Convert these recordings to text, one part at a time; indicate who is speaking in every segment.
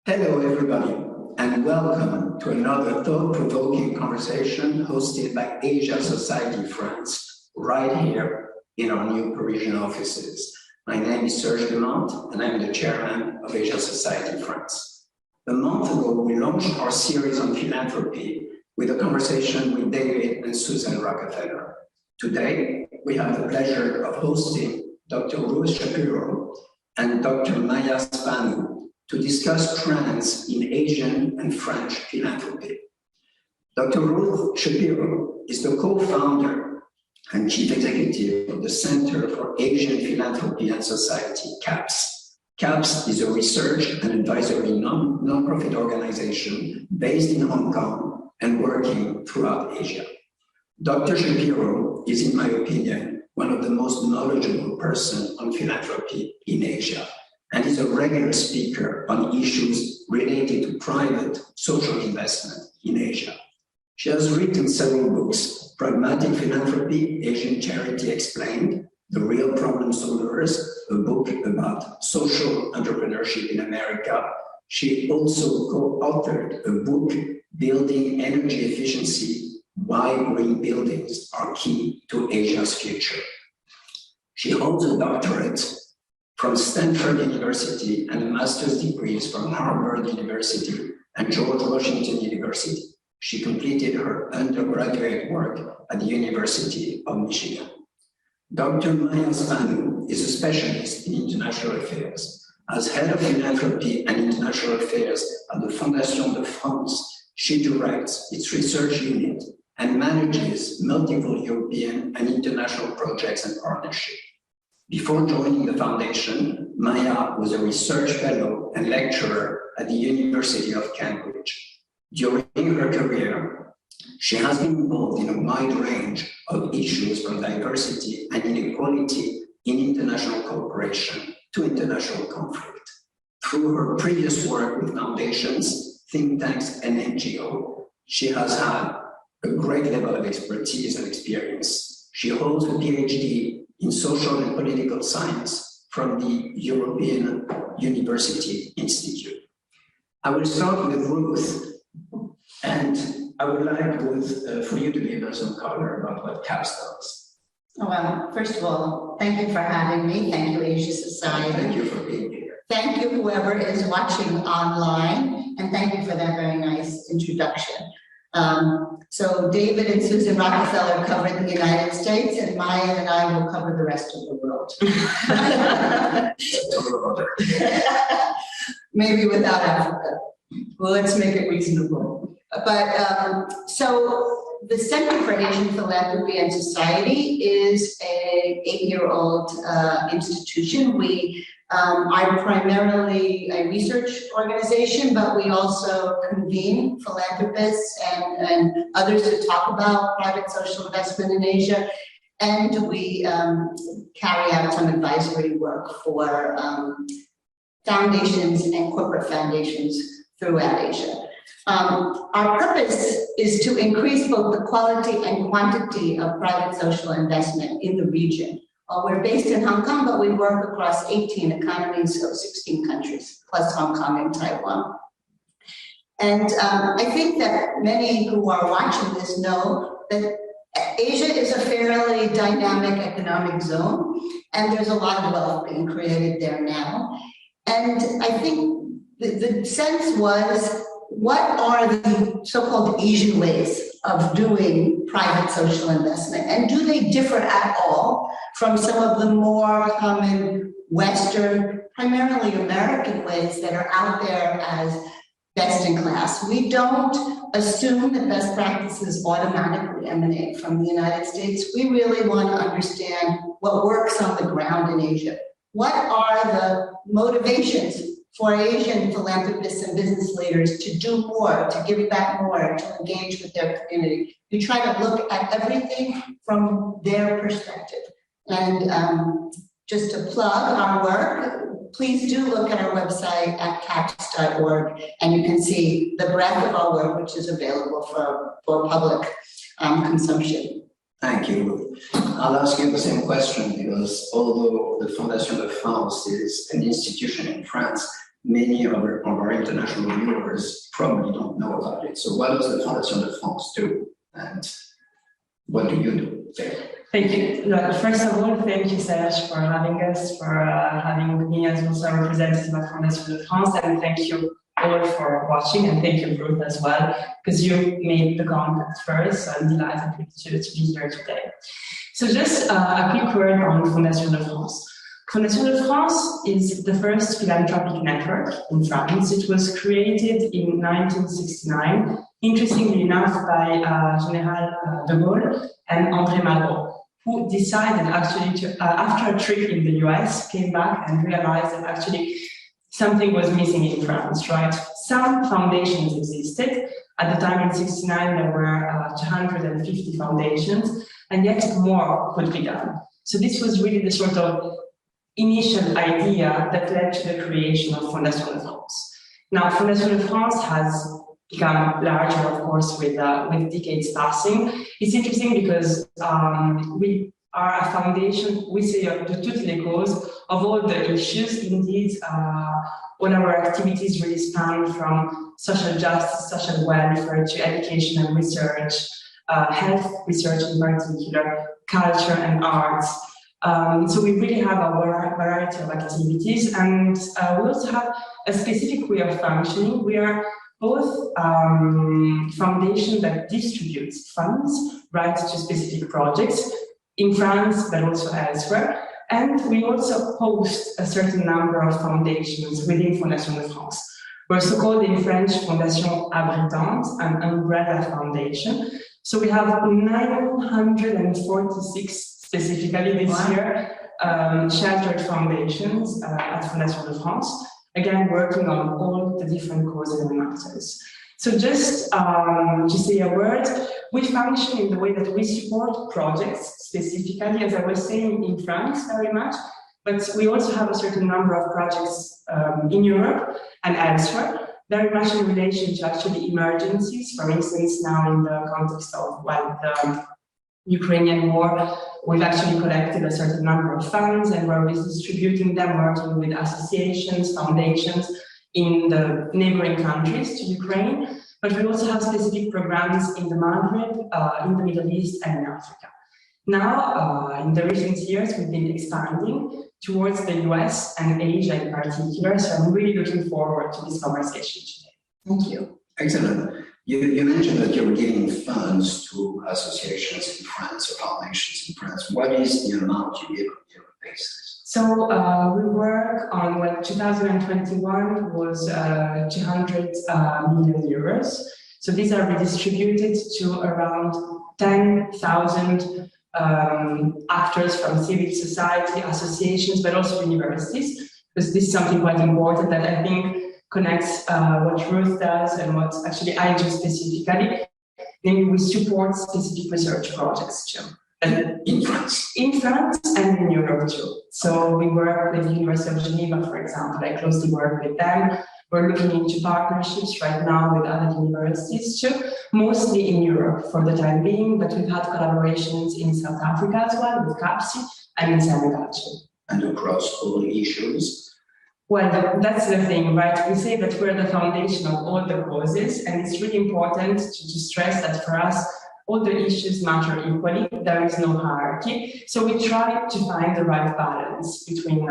Speaker 1: Hello, everybody, and welcome to another thought-provoking conversation hosted by Asian Society France, right here in our new Parisian offices. My name is Serge Dumont, and I'm the chairman of Asian Society France. A month ago, we launched our series on philanthropy with a conversation with David and Susan Rockefeller. Today, we have the pleasure of hosting Dr. Ruth Shapiro and Dr. Maja Spanu to discuss trends in Asian and French philanthropy. Dr. Ruth Shapiro is the co-founder and chief executive of the Center for Asian Philanthropy and Society, CAPS. CAPS is a research and advisory non-profit organization based in Hong Kong and working throughout Asia. Dr. Shapiro is, in my opinion, one of the most knowledgeable persons on philanthropy in Asia, and is a regular speaker on issues related to private social investment in Asia. She has written several books: Pragmatic Philanthropy, Asian Charity Explained, The Real Problem Solvers, a book about social entrepreneurship in America. She also co-authored a book, Building Energy Efficiency, Why Green Buildings Are Key to Asia's Future. She holds a doctorate from Stanford University and a master's degrees from Harvard University and George Washington University. She completed her undergraduate work at the University of Michigan. Dr. Maja Spanu is a specialist in international affairs. As head of philanthropy and international affairs at the Fondation de France, she directs its research unit and manages multiple European and international projects and partnerships. Before joining the foundation, Maja was a research fellow and lecturer at the University of Cambridge. During her career, she has been involved in a wide range of issues from diversity and inequality in international cooperation to international conflict. Through her previous work with foundations, think tanks, and NGOs, she has had a great level of expertise and experience. She holds a PhD in social and political science from the European University Institute. I will start with Ruth, and I would like, Ruth, for you to give us some color about what CAPS does.
Speaker 2: Well, first of all, thank you for having me. Thank you, Asian Society.
Speaker 1: Thank you for being here.
Speaker 2: Thank you, whoever is watching online, and thank you for that very nice introduction. So David and Susan Rockefeller covered the United States, and Maja and I will cover the rest of the world. Maybe without Africa. Well, let's make it reasonable. But so the Center for Asian Philanthropy and Society is an 8-year-old institution. We are primarily a research organization, but we also convene philanthropists and others to talk about private social investment in Asia. And we carry out some advisory work for foundations and corporate foundations throughout Asia. Our purpose is to increase both the quality and quantity of private social investment in the region. We're based in Hong Kong, but we work across 18 economies, so 16 countries, plus Hong Kong and Taiwan. And I think that many who are watching this know that Asia is a fairly dynamic economic zone, and there's a lot of wealth being created there now. And I think the sense was, what are the so-called Asian ways of doing private social investment? And do they differ at all from some of the more common Western, primarily American ways that are out there as best in class? We don't assume that best practices automatically emanate from the United States. We really want to understand what works on the ground in Asia. What are the motivations for Asian philanthropists and business leaders to do more, to give back more, to engage with their community? We try to look at everything from their perspective. And just to plug our work, please do look at our website at caps.org, and you can see the breadth of our work, which is available for public consumption.
Speaker 1: Thank you. I'll ask you the same question, because although the Fondation de France is an institution in France, many of our international viewers probably don't know about it. So what does the Fondation de France do, and what do you do there?
Speaker 3: Thank you. First of all, thank you, Serge, for having us, for having me as also a representative of Fondation de France, and thank you all for watching, and thank you, Ruth, as well, because you made the contact first, so I'm delighted to be here today. So just a quick word on Fondation de France. Fondation de France is the first philanthropic network in France. It was created in 1969, interestingly enough, by General de Gaulle and André Malraux, who decided actually to, after a trip in the US, came back and realized that actually something was missing in France, right? Some foundations existed. At the time in 69, there were 250 foundations, and yet more could be done. So this was really the sort of initial idea that led to the creation of Fondation de France. Now, Fondation de France has become larger, of course, with decades passing. It's interesting because we are a foundation, we say de toutes les causes, of all the issues. Indeed, all our activities really span from social justice, social welfare, to education and research, health research in particular, culture and arts. So we really have a variety of activities, and we also have a specific way of functioning. We are both foundation that distributes funds, right, to specific projects in France, but also elsewhere. And we also host a certain number of foundations within Fondation de France. We're so-called in French Fondation Abritante, an umbrella foundation. So we have 946 specifically this year, sheltered foundations at Fondation de France, again, working on all the different causes and matters. So just to say a word, we function in the way that we support projects specifically, as I was saying, in France very much, but we also have a certain number of projects in Europe and elsewhere, very much in relation to actually emergencies. For instance, now in the context of the Ukrainian war, we've actually collected a certain number of funds and we're distributing them, working with associations, foundations in the neighboring countries to Ukraine. But we also have specific programs in the Maghreb, in the Middle East and in Africa. Now, in the recent years, we've been expanding towards the US and Asia in particular. So I'm really looking forward to this conversation today.
Speaker 1: Thank you. Excellent. You mentioned that you're giving funds to associations in France or foundations in France. What is the amount you give on a yearly basis?
Speaker 3: So we work on what 2021 was 200 million euros. So these are redistributed to around 10,000 actors from civil society, associations, but also universities, because this is something quite important that I think connects what Ruth does and what actually I do specifically. Namely, we support specific research projects too.
Speaker 1: In France?
Speaker 3: In France and in Europe too. So we work with the University of Geneva, for example. I closely work with them. We're looking into partnerships right now with other universities too, mostly in Europe for the time being, but we've had collaborations in South Africa as well with CAPSI and in Senegal too.
Speaker 1: And across all issues?
Speaker 3: Well, that's the thing, right? We say that we're the foundation of all the causes, and it's really important to stress that for us, all the issues matter equally. There is no hierarchy. So we try to find the right balance between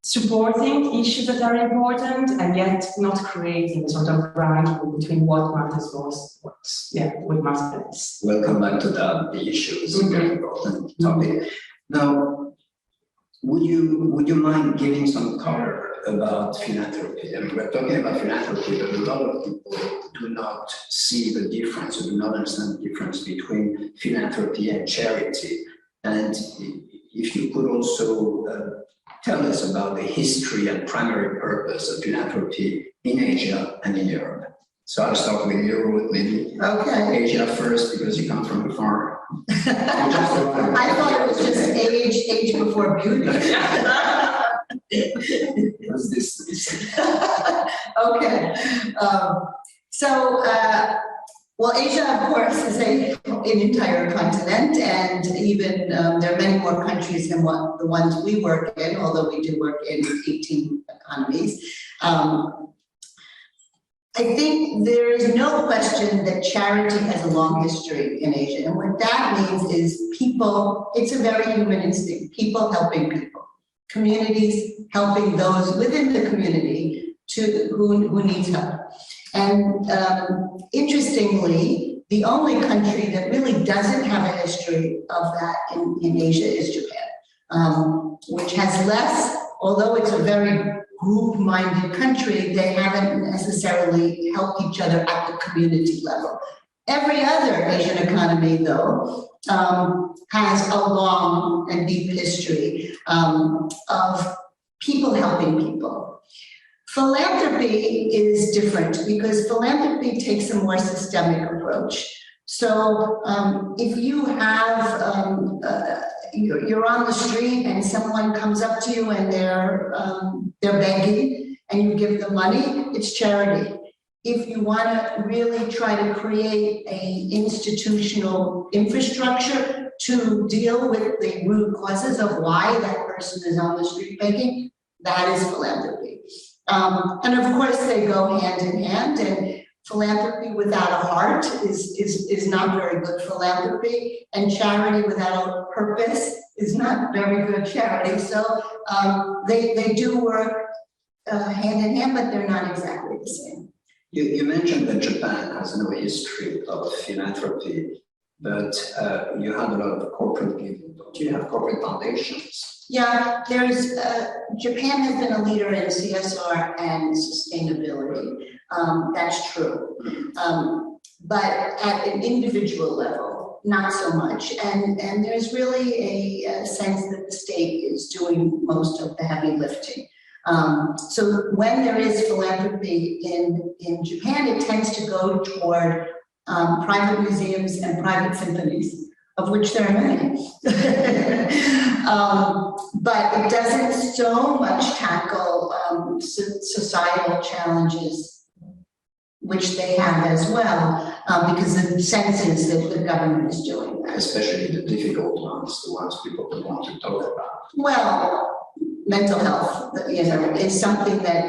Speaker 3: supporting issues that are important and yet not creating sort of brand between what matters most, what matters less.
Speaker 1: We'll come back to that, the issues, very important topic. Now, would you mind giving some color about philanthropy? I mean, we're talking about philanthropy, but a lot of people do not see the difference, or do not understand the difference between philanthropy and charity. And if you could also tell us about the history and primary purpose of philanthropy in Asia and in Europe. So I'll start with you, Ruth, maybe. Okay. Asia first, because you come from afar.
Speaker 2: I thought it was just age before beauty.
Speaker 1: What's this?
Speaker 2: Okay. Well, Asia, of course, is an entire continent, and even there are many more countries than the ones we work in, although we do work in 18 economies. I think there is no question that charity has a long history in Asia. And what that means is people, it's a very human instinct, people helping people, communities helping those within the community who needs help. And interestingly, the only country that really doesn't have a history of that in Asia is Japan, which has less, although it's a very group-minded country, they haven't necessarily helped each other at the community level. Every other Asian economy, though, has a long and deep history of people helping people. Philanthropy is different because philanthropy takes a more systemic approach. So if you have, you're on the street and someone comes up to you and they're begging and you give them money, it's charity. If you want to really try to create an institutional infrastructure to deal with the root causes of why that person is on the street begging, that is philanthropy. And of course, they go hand in hand, and philanthropy without a heart is not very good philanthropy, and charity without a purpose is not very good charity. So they do work hand in hand, but they're not exactly the same.
Speaker 1: You mentioned that Japan has no history of philanthropy, but you have a lot of corporate giving. Don't you have corporate foundations?
Speaker 2: Yeah, there's Japan has been a leader in CSR and sustainability. That's true. But at an individual level, not so much. And there's really a sense that the state is doing most of the heavy lifting. So when there is philanthropy in Japan, it tends to go toward private museums and private symphonies, of which there are many. But it doesn't so much tackle societal challenges, which they have as well, because the sense is that the government is doing that.
Speaker 1: Especially the difficult ones, the ones people don't want to talk about.
Speaker 2: Well, mental health, is something that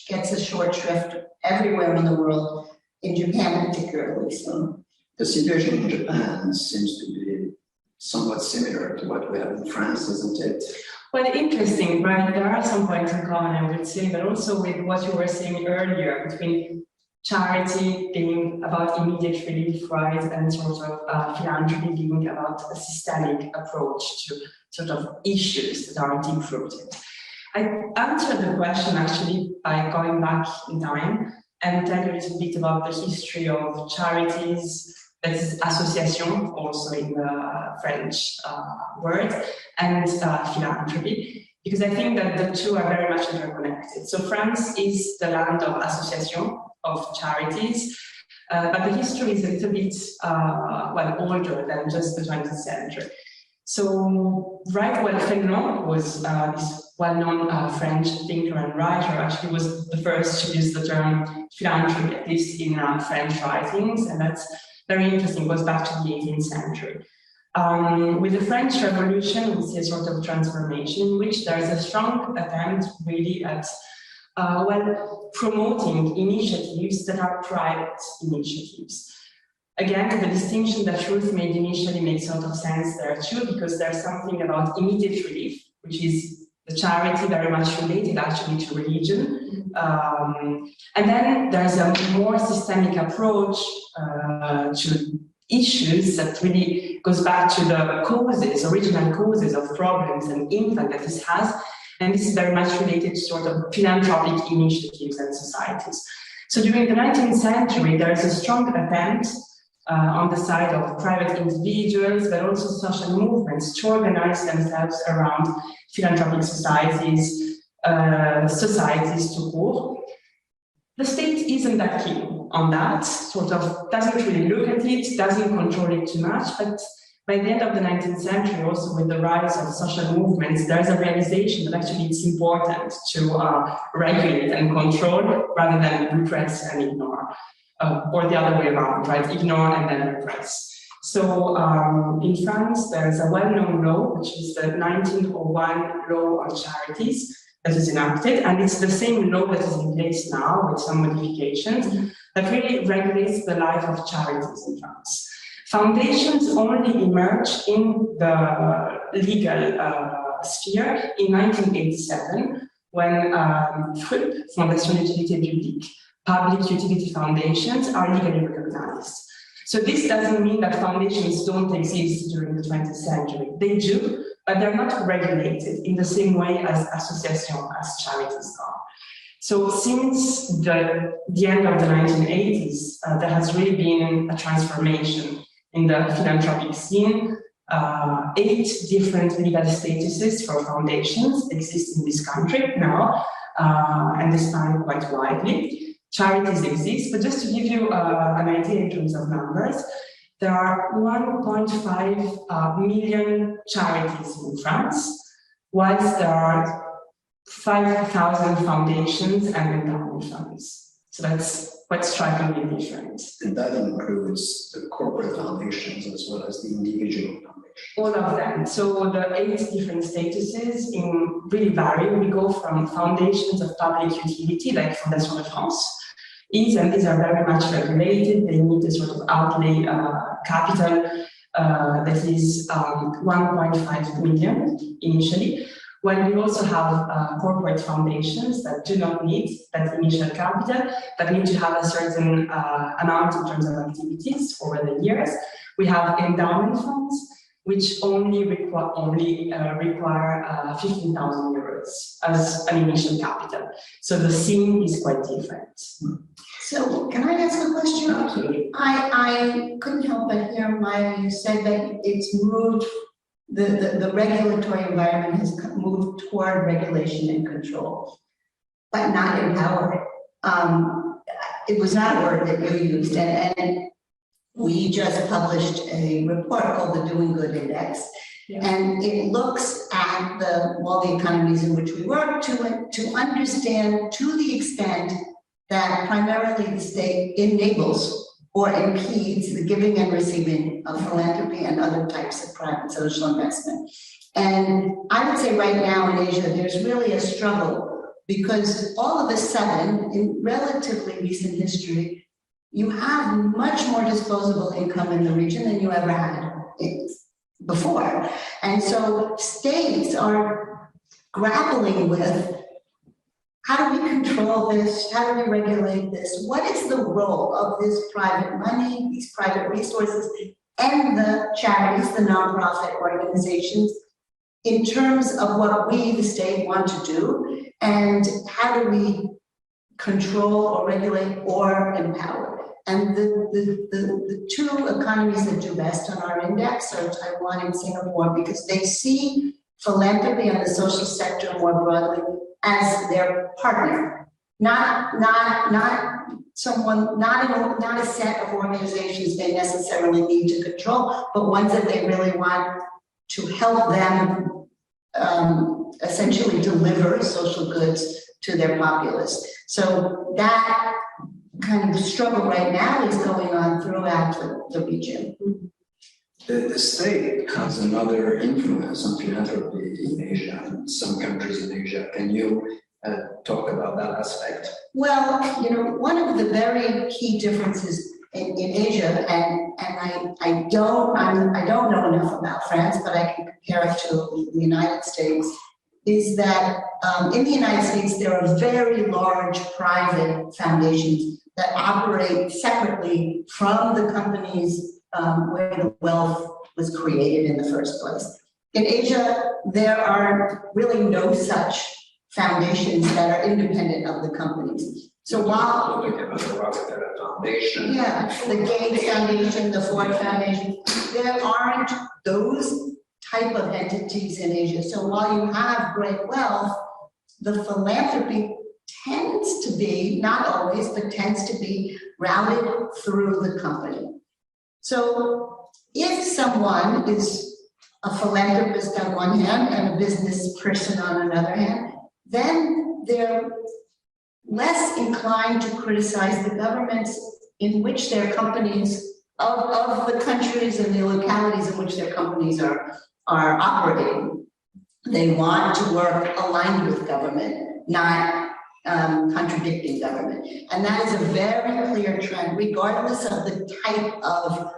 Speaker 2: gets a short shrift everywhere in the world, in Japan particularly. So
Speaker 1: the situation in Japan seems to be somewhat similar to what we have in France, isn't it?
Speaker 3: Well, interesting, right? There are some points in common, I would say, but also with what you were saying earlier between charity being about immediate relief, right, and sort of philanthropy being about a systemic approach to sort of issues that are deep-rooted. I answered the question actually by going back in time and tell you a little bit about the history of charities, that is association, also in the French word, and philanthropy, because I think that the two are very much interconnected. So France is the land of association, of charities, but the history is a little bit older than just the 20th century. So Fenelon was this well-known French thinker and writer, actually was the first to use the term philanthropy, at least in French writings, and that's very interesting, goes back to the 18th century. With the French Revolution, we see a sort of transformation in which there is a strong attempt really at promoting initiatives that are private initiatives. Again, the distinction that Ruth made initially makes sort of sense there too, because there's something about immediate relief, which is the charity very much related actually to religion. And then there's a more systemic approach to issues that really goes back to the causes, original causes of problems and impact that this has. And this is very much related to sort of philanthropic initiatives and societies. So during the 19th century, there is a strong attempt on the side of private individuals, but also social movements to organize themselves around philanthropic societies, societies to court. The state isn't that keen on that, sort of doesn't really look at it, doesn't control it too much, but by the end of the 19th century, also with the rise of social movements, there's a realization that actually it's important to regulate and control rather than repress and ignore. or the other way around, right? Ignore and then repress. So in France, there's a well-known law, which is the 1901 law on charities that is enacted, and it's the same law that is in place now with some modifications that really regulates the life of charities in France. Foundations only emerged in the legal sphere in 1987 when FUP, Fondation d'Utilité Publique, public utility foundations, are legally recognized. So this doesn't mean that foundations don't exist during the 20th century. They do, but they're not regulated in the same way as associations, as charities are. So since the end of the 1980s, there has really been a transformation in the philanthropic scene. 8 different legal statuses for foundations exist in this country now, and they span quite widely. Charities exist, but just to give you an idea in terms of numbers, there are 1.5 million charities in France, whilst there are 5,000 foundations and endowment funds. So that's quite strikingly different.
Speaker 1: And that includes the corporate foundations as well as the individual foundations.
Speaker 3: All of them. So the 8 different statuses really vary. We go from foundations of public utility, like Fondation de France, and these are very much regulated. They need a sort of outlay capital that is 1.5 million initially. When we also have corporate foundations that do not need that initial capital, but need to have a certain amount in terms of activities over the years. We have endowment funds, which only require 15,000 euros as an initial capital. So the scene is quite different.
Speaker 2: So can I ask a question?
Speaker 1: Absolutely.
Speaker 2: I couldn't help but hear Maja, you said that it's moved, the regulatory environment has moved toward regulation and control, but not empower. It was not a word that you used, and we just published a report called the Doing Good Index, and it looks at all the economies in which we work to understand to the extent that primarily the state enables or impedes the giving and receiving of philanthropy and other types of private social investment. And I would say right now in Asia, there's really a struggle because all of a sudden, in relatively recent history, you have much more disposable income in the region than you ever had before. And so states are grappling with, how do we control this? How do we regulate this? What is the role of this private money, these private resources, and the charities, the nonprofit organizations, in terms of what we, the state, want to do? And how do we control or regulate or empower? And the 2 economies that do best on our index are Taiwan and Singapore, because they see philanthropy and the social sector more broadly as their partner, not a set of organizations they necessarily need to control, but ones that they really want to help them essentially deliver social goods to their populace. So that kind of struggle right now is going on throughout the region.
Speaker 1: The state has another influence on philanthropy in Asia, and some countries in Asia. Can you talk about that aspect?
Speaker 2: Well, you know, one of the very key differences in Asia, and I don't know enough about France, but I can compare it to the United States, is that in the United States, there are very large private foundations that operate separately from the companies where the wealth was created in the first place. In Asia, there are really no such foundations that are independent of the companies. So while
Speaker 1: the Rockefeller Foundation,
Speaker 2: the Gates Foundation, the Ford Foundation, there aren't those type of entities in Asia. So while you have great wealth, the philanthropy tends to be, not always, but tends to be routed through the company. So if someone is a philanthropist on one hand and a business person on another hand, then they're less inclined to criticize the government's in which their companies, of the countries and the localities in which their companies are operating. They want to work aligned with government, not contradicting government. And that is a very clear trend, regardless of the type of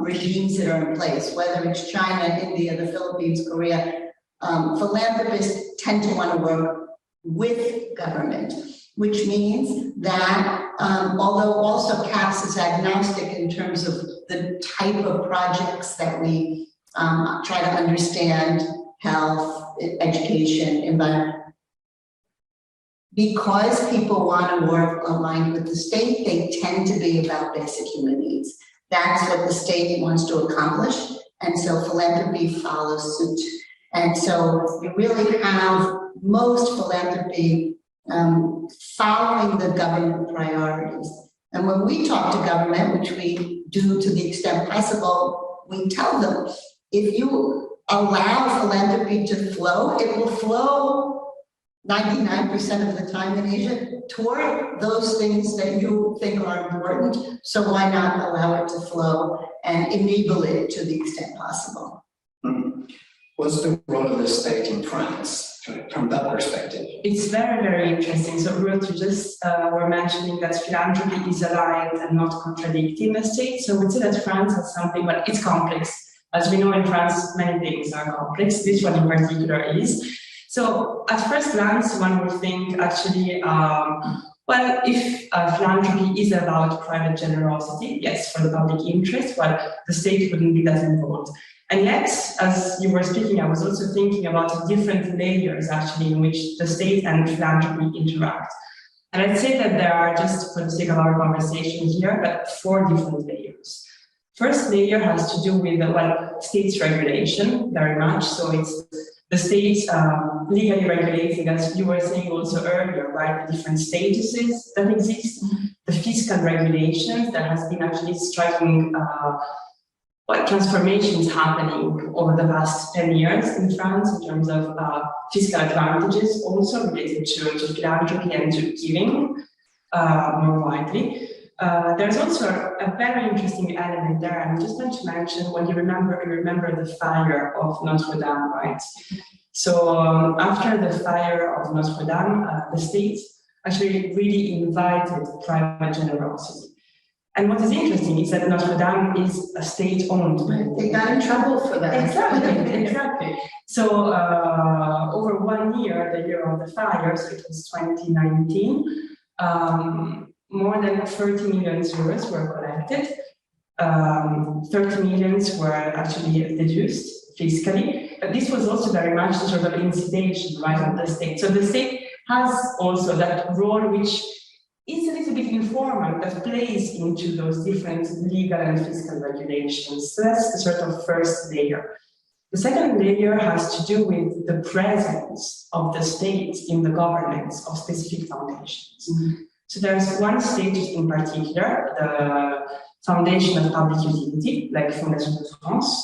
Speaker 2: regimes that are in place, whether it's China, India, the Philippines, Korea. Philanthropists tend to want to work with government, which means that although also CAPS is agnostic in terms of the type of projects that we try to understand, health, education, environment, because people want to work aligned with the state, they tend to be about basic human needs. That's what the state wants to accomplish, and so philanthropy follows suit. And so you really have most philanthropy following the government priorities. And when we talk to government, which we do to the extent possible, we tell them, if you allow philanthropy to flow, it will flow 99% of the time in Asia toward those things that you think are important. So why not allow it to flow and enable it to the extent possible?
Speaker 1: What's the role of the state in France from that perspective?
Speaker 3: It's very, very interesting. So Ruth, you just were mentioning that philanthropy is aligned and not contradicting the state. So we'd say that France has something, but it's complex. As we know in France, many things are complex. This one in particular is. So at first glance, one would think actually, well, if philanthropy is about private generosity, yes, for the public interest, well, the state wouldn't be that involved. And yet, as you were speaking, I was also thinking about different layers actually in which the state and philanthropy interact. And I'd say that there are, just for the sake of our conversation here, but 4 different layers. First layer has to do with, well, states regulation, very much. So it's the states legally regulating, as you were saying also earlier, right, the different statuses that exist, the fiscal regulations. There has been actually striking transformations happening over the past 10 years in France in terms of fiscal advantages also related to philanthropy and to giving more widely. There's also a very interesting element there. I'm just going to mention when you remember the fire of Notre Dame, right? So after the fire of Notre Dame, the state actually really invited private generosity. And what is interesting is that Notre Dame is a state-owned building.
Speaker 2: They got in trouble for that.
Speaker 3: Exactly. So over 1 year, the year of the fire, so it was 2019, more than 30 million euros were collected. 30 millions were actually deduced fiscally. But this was also very much the sort of incitation, right, of the state. So the state has also that role which is a little bit informal, that plays into those different legal and fiscal regulations. So that's the sort of first layer. The second layer has to do with the presence of the state in the governance of specific foundations. So there's one status in particular, the Foundation of Public Utility, like Fondation de France,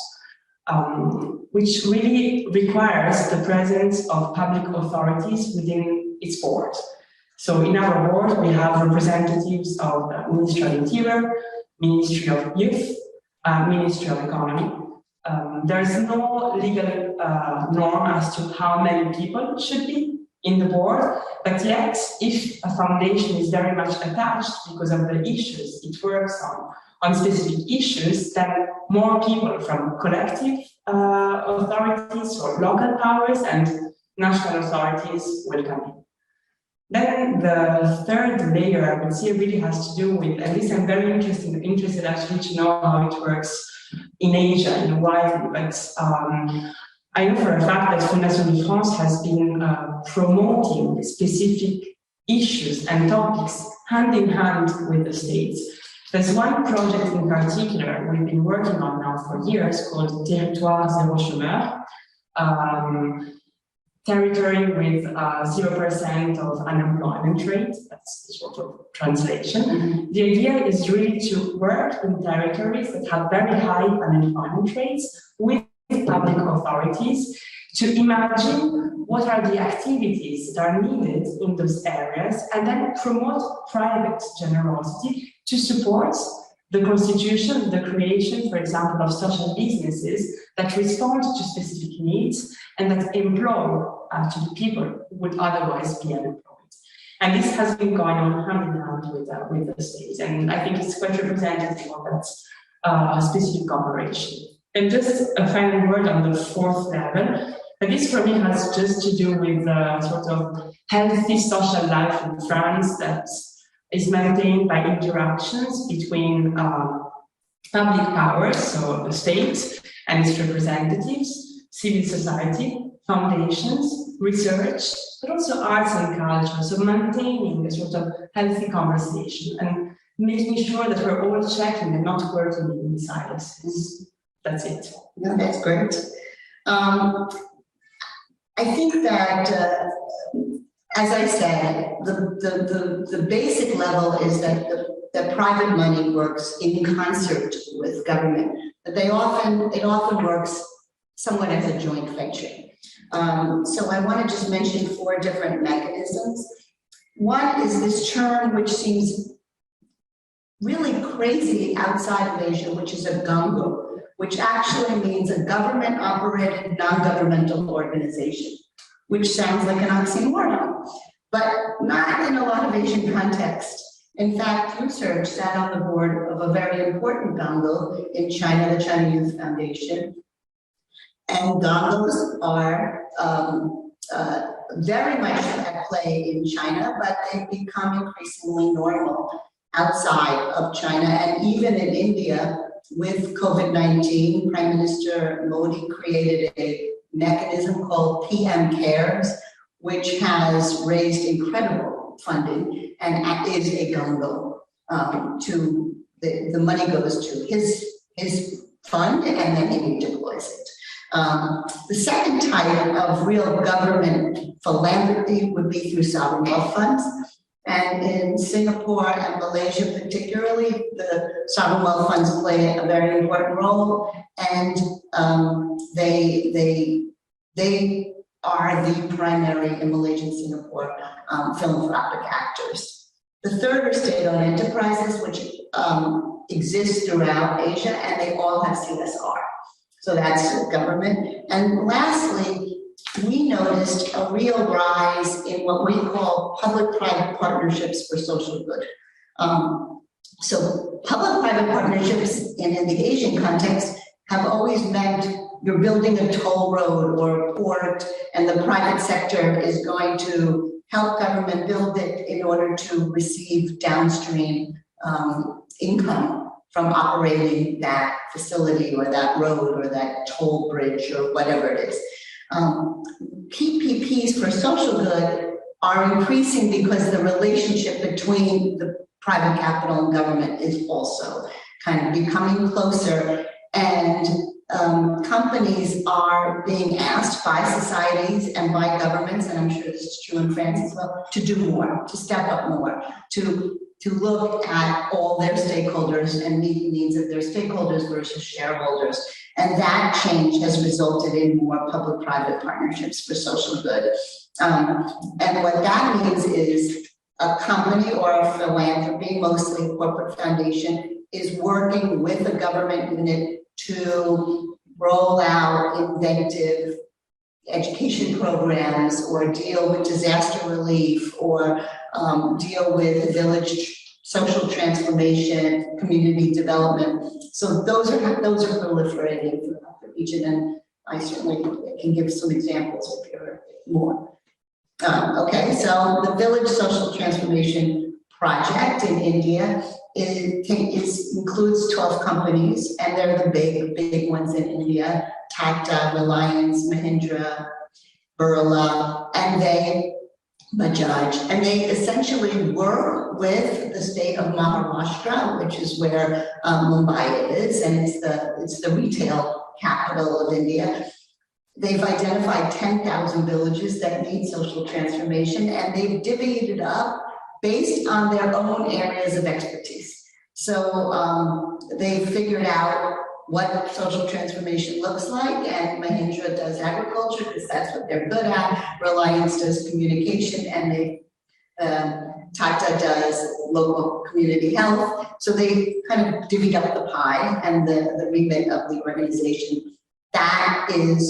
Speaker 3: which really requires the presence of public authorities within its board. So in our board, we have representatives of the Ministry of Interior, Ministry of Youth, Ministry of Economy. There is no legal norm as to how many people should be in the board, but yet, if a foundation is very much attached because of the issues it works on specific issues, then more people from collective authorities or local powers and national authorities will come in. Then the third layer, I would say, really has to do with, and this I'm very interested actually to know how it works in Asia and widely, but I know for a fact that Fondation de France has been promoting specific issues and topics hand in hand with the states. There's one project in particular we've been working on now for years called Territoire Zéro Chômeur, territory with 0% of unemployment rate. That's the sort of translation. The idea is really to work in territories that have very high unemployment rates with public authorities to imagine what are the activities that are needed in those areas, and then promote private generosity to support the constitution, the creation, for example, of social businesses that respond to specific needs and that employ actually people who would otherwise be unemployed. And this has been going on hand in hand with the state, and I think it's quite representative of that specific cooperation. And just a final word on the fourth level. And this for me has just to do with sort of healthy social life in France that is maintained by interactions between public powers, so the state and its representatives, civil society, foundations, research, but also arts and culture. So maintaining a sort of healthy conversation and making sure that we're all checking and not working in silos. That's it.
Speaker 2: No, that's great. I think that, as I said, the basic level is that the private money works in concert with government, but it often works somewhat as a joint venture. So I want to just mention 4 different mechanisms. One is this term which seems really crazy outside of Asia, which is a gango, which actually means a government-operated, non-governmental organization, which sounds like an oxymoron, but not in a lot of Asian contexts. In fact, Serge sat on the board of a very important gango in China, the China Youth Foundation. And gangos are very much at play in China, but they've become increasingly normal outside of China. And even in India, with COVID-19, Prime Minister Modi created a mechanism called PM Cares, which has raised incredible funding and is a gango. To the money goes to his fund, and then he redeploys it. The second type of real government philanthropy would be through sovereign wealth funds. And in Singapore and Malaysia particularly, the sovereign wealth funds play a very important role, and they are the primary in Malaysia and Singapore philanthropic actors. The third are state-owned enterprises, which exist throughout Asia, and they all have CSR. So that's government. And lastly, we noticed a real rise in what we call public-private partnerships for social good. So public-private partnerships in the Asian context have always meant you're building a toll road or a port, and the private sector is going to help government build it in order to receive downstream income from operating that facility or that road or that toll bridge or whatever it is. PPPs for social good are increasing because the relationship between the private capital and government is also kind of becoming closer, and companies are being asked by societies and by governments, and I'm sure this is true in France as well, to do more, to step up more, to look at all their stakeholders and meet the needs of their stakeholders versus shareholders. And that change has resulted in more public-private partnerships for social good. And what that means is a company or a philanthropy, mostly a corporate foundation, is working with a government unit to roll out inventive education programs or deal with disaster relief or deal with village social transformation, community development. So those are proliferating throughout the region, and I certainly can give some examples if you're more. Okay, so the Village Social Transformation Project in India includes 12 companies, and they're the big ones in India: Tata, Reliance, Mahindra, Birla, and Maja, and they essentially work with the state of Maharashtra, which is where Mumbai is, and it's the retail capital of India. They've identified 10,000 villages that need social transformation, and they've divvied it up based on their own areas of expertise. So they figured out what social transformation looks like, and Mahindra does agriculture because that's what they're good at. Reliance does communication, and Tata does local community health. So they kind of divvied up the pie and the remit of the organization. That is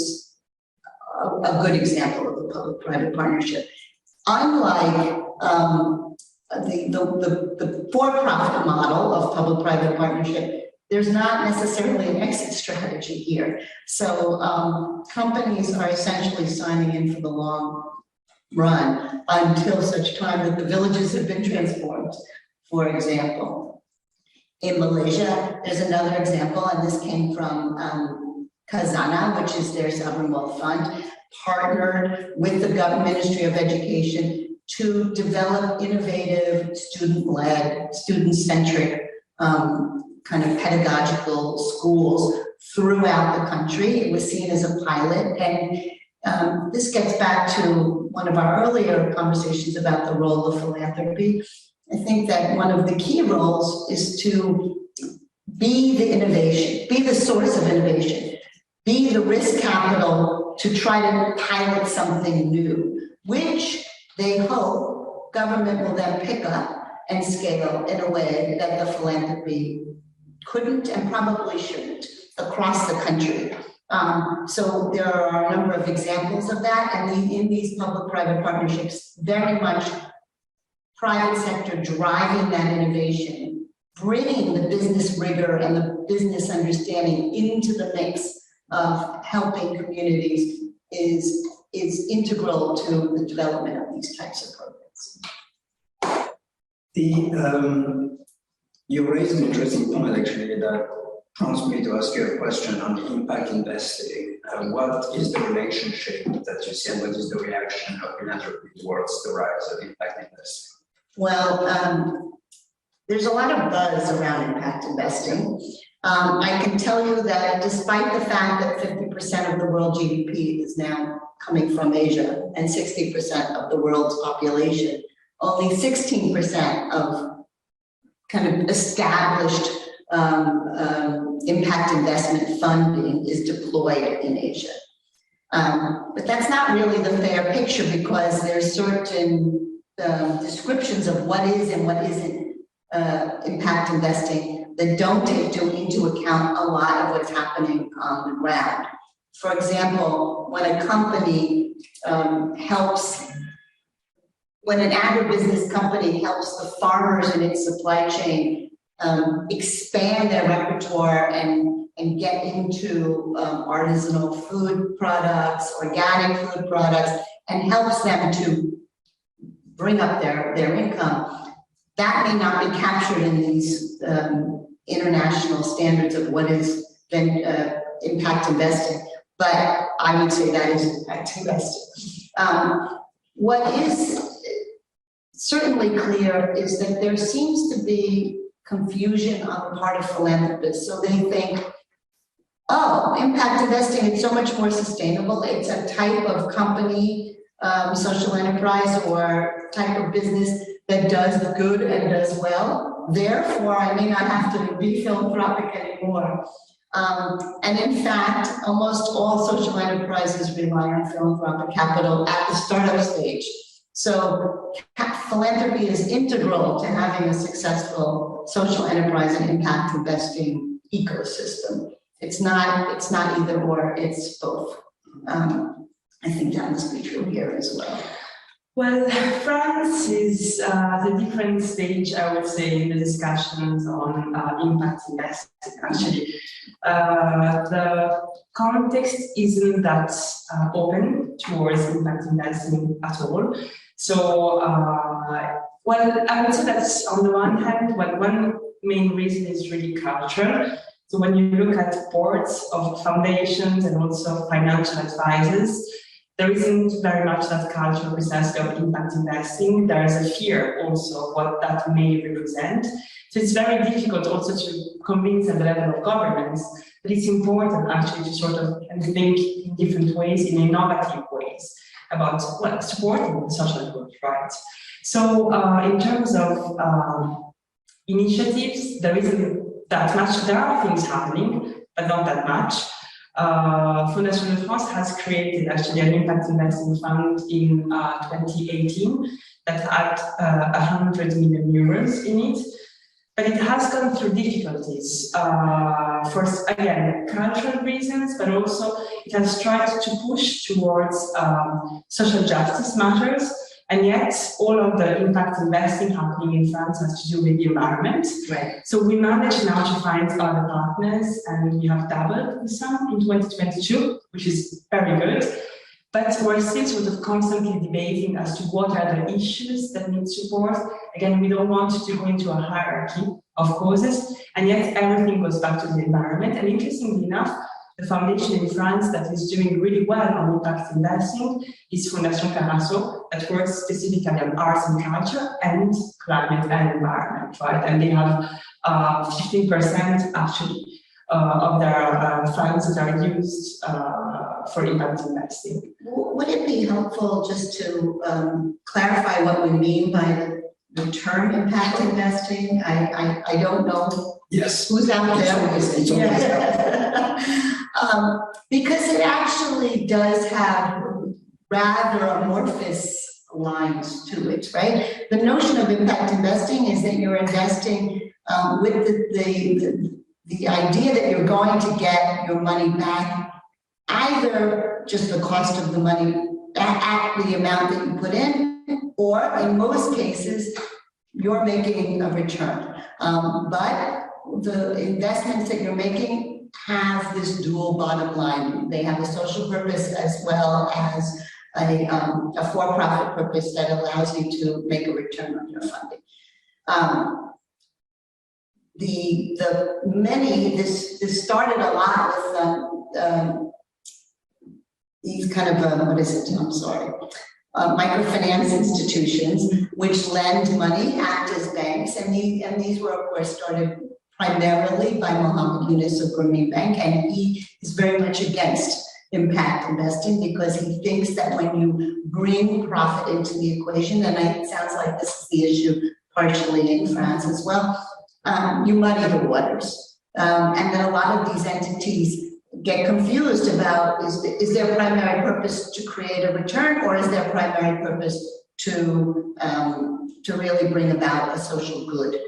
Speaker 2: a good example of a public-private partnership. Unlike the for-profit model of public-private partnership, there's not necessarily an exit strategy here. So companies are essentially signing in for the long run until such time that the villages have been transformed, for example. In Malaysia, there's another example, and this came from Khazanah, which is their sovereign wealth fund, partnered with the Ministry of Education to develop innovative, student-led, student-centric kind of pedagogical schools throughout the country. It was seen as a pilot, and this gets back to one of our earlier conversations about the role of philanthropy. I think that one of the key roles is to be the innovation, be the source of innovation, be the risk capital to try to pilot something new, which they hope government will then pick up and scale in a way that the philanthropy couldn't and probably shouldn't across the country. So there are a number of examples of that, and in these public-private partnerships, very much private sector driving that innovation, bringing the business rigor and the business understanding into the mix of helping communities is integral to the development of these types of programs.
Speaker 1: You raised an interesting point, actually, that prompts me to ask you a question on the impact investing. What is the relationship that you see, and what is the reaction of philanthropy towards the rise of impact investing?
Speaker 2: Well, there's a lot of buzz around impact investing. I can tell you that despite the fact that 50% of the world GDP is now coming from Asia and 60% of the world's population, only 16% of kind of established impact investment funding is deployed in Asia. But that's not really the fair picture, because there's certain descriptions of what is and what isn't impact investing that don't take into account a lot of what's happening on the ground. For example, when a company when an agribusiness company helps the farmers in its supply chain expand their repertoire and get into artisanal food products, organic food products, and helps them to bring up their income, that may not be captured in these international standards of what is then impact investing, but I would say that is impact investing. What is certainly clear is that there seems to be confusion on the part of philanthropists. So they think, oh, impact investing is so much more sustainable. It's a type of company, social enterprise, or type of business that does good and does well. Therefore, I may not have to be philanthropic anymore. And in fact, almost all social enterprises rely on philanthropic capital at the startup stage. So philanthropy is integral to having a successful social enterprise and impact investing ecosystem. It's not either or, it's both. I think that must be true here as well.
Speaker 3: Well, France is at a different stage, I would say, in the discussions on impact investing. Actually, the context isn't that open towards impact investing at all. So, well, I would say that on the one hand, one main reason is really culture. So when you look at boards of foundations and also financial advisors, there isn't very much that culture precisely of impact investing. There is a fear also of what that may represent. So it's very difficult also to convince at the level of governments that it's important actually to sort of think in different ways, in innovative ways, about supporting social good, right? So in terms of initiatives, there isn't that much. There are things happening. but not that much. Fondation de France has created actually an impact investing fund in 2018 that had 100 million euros in it. But it has gone through difficulties for, again, cultural reasons, but also it has tried to push towards social justice matters. And yet, all of the impact investing happening in France has to do with the environment.
Speaker 2: Right.
Speaker 3: So we managed now to find other partners, and we have doubled the sum in 2022, which is very good. But we're still sort of constantly debating as to what are the issues that need support. Again, we don't want to go into a hierarchy of causes, and yet everything goes back to the environment. And interestingly enough, the foundation in France that is doing really well on impact investing is Fondation Carasso, that works specifically on arts and culture and climate and environment, right? And they have 15% actually of their funds that are used for impact investing.
Speaker 2: Would it be helpful just to clarify what we mean by the term impact investing? I don't know.
Speaker 1: Yes.
Speaker 2: Who's out there?
Speaker 1: It's always
Speaker 2: Because it actually does have rather amorphous lines to it, right? The notion of impact investing is that you're investing with the idea that you're going to get your money back, either just the cost of the money at the amount that you put in, or in most cases, you're making a return. But the investments that you're making have this dual bottom line. They have a social purpose as well as a for-profit purpose that allows you to make a return on your funding. This started a lot with these kind of microfinance institutions which lend money, act as banks, and these were of course started primarily by Mohammed Yunus of Grameen Bank, and he is very much against impact investing because he thinks that when you bring profit into the equation, and it sounds like this is the issue partially in France as well, you muddy the waters. And then a lot of these entities get confused about is their primary purpose to create a return, or is their primary purpose to really bring about a social good?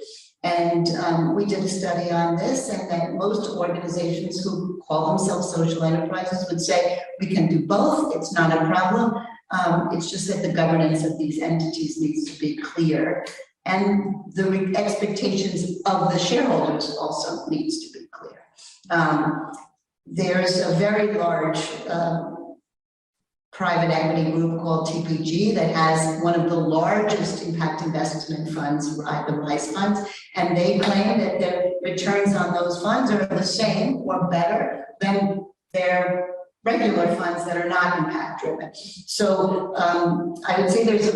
Speaker 2: And we did a study on this, and that most organizations who call themselves social enterprises would say we can do both. It's not a problem. It's just that the governance of these entities needs to be clear. And the expectations of the shareholders also needs to be clear. There's a very large private equity group called TPG that has one of the largest impact investment funds, the RISE funds, and they claim that their returns on those funds are the same or better than their regular funds that are not impact driven. So I would say there's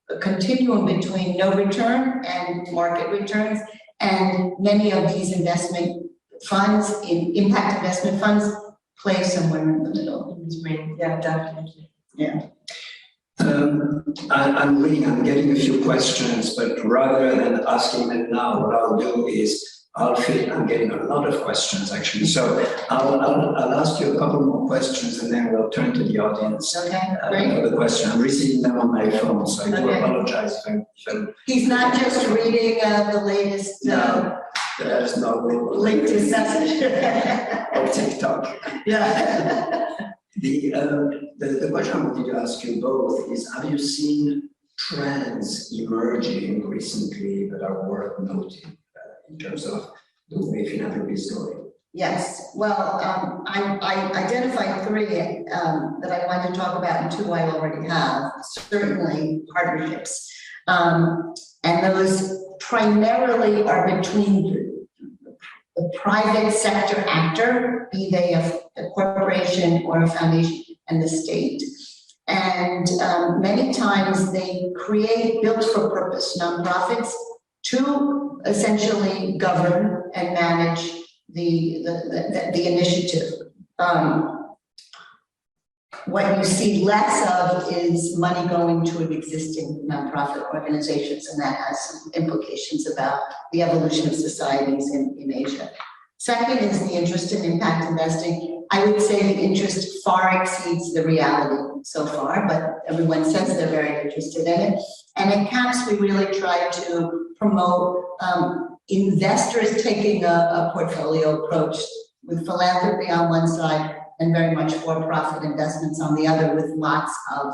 Speaker 2: a continuum between no return and market returns, and many of these investment funds, impact investment funds, play somewhere in the middle.
Speaker 3: Yeah, definitely.
Speaker 2: Yeah.
Speaker 1: I'm getting a few questions, but rather than asking them now, what I'll do is I'm getting a lot of questions actually. So I'll ask you a couple more questions and then we'll turn to the audience.
Speaker 2: Okay, great.
Speaker 1: For the question. I'm receiving them on my phone, so I do apologize if I'm
Speaker 2: He's not just reading the latest
Speaker 1: there's no
Speaker 2: link to message.
Speaker 1: or TikTok.
Speaker 2: Yeah.
Speaker 1: The question I wanted to ask you both is, have you seen trends emerging recently that are worth noting in terms of the way philanthropy is going?
Speaker 2: Yes. Well, I identified three that I wanted to talk about, and two I already have. Certainly partnerships. And those primarily are between the private sector actor, be they a corporation or a foundation, and the state. And many times they create built-for-purpose nonprofits to essentially govern and manage the initiative. What you see less of is money going to existing nonprofit organizations, and that has some implications about the evolution of societies in Asia. Second is the interest in impact investing. I would say the interest far exceeds the reality so far, but everyone says they're very interested in it. And at CAPS, we really try to promote investors taking a portfolio approach with philanthropy on one side and very much for-profit investments on the other, with lots of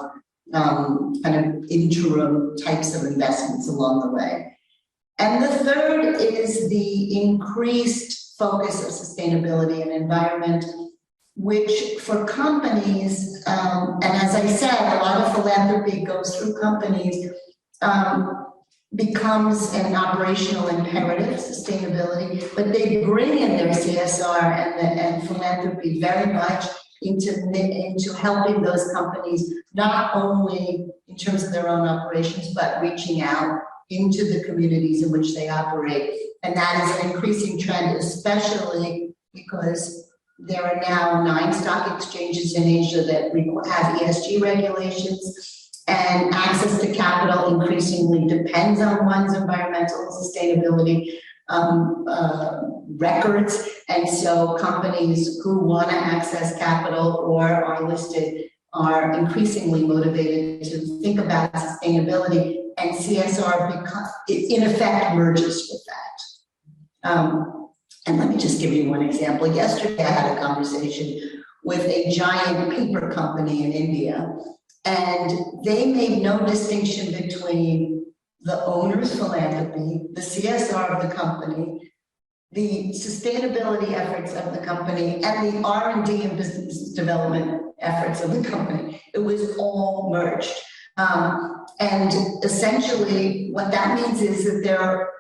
Speaker 2: kind of interim types of investments along the way. And the third is the increased focus of sustainability and environment, which for companies, and as I said, a lot of philanthropy goes through companies, becomes an operational imperative, sustainability, but they bring in their CSR and philanthropy very much into helping those companies, not only in terms of their own operations, but reaching out into the communities in which they operate. And that is an increasing trend, especially because there are now 9 stock exchanges in Asia that have ESG regulations, and access to capital increasingly depends on one's environmental and sustainability records. And so companies who want to access capital or are listed are increasingly motivated to think about sustainability, and CSR in effect merges with that. And let me just give you one example. Yesterday I had a conversation with a giant paper company in India, and they made no distinction between the owner's philanthropy, the CSR of the company, the sustainability efforts of the company, and the R&D and business development efforts of the company. It was all merged. And essentially what that means is that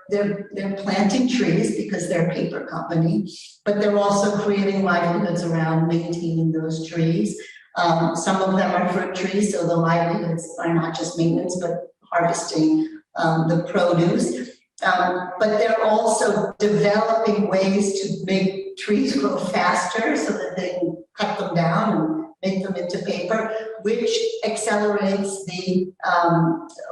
Speaker 2: they're planting trees because they're a paper company, but they're also creating livelihoods around maintaining those trees. Some of them are fruit trees, so the livelihoods are not just maintenance, but harvesting the produce. But they're also developing ways to make trees grow faster so that they can cut them down and make them into paper, which accelerates the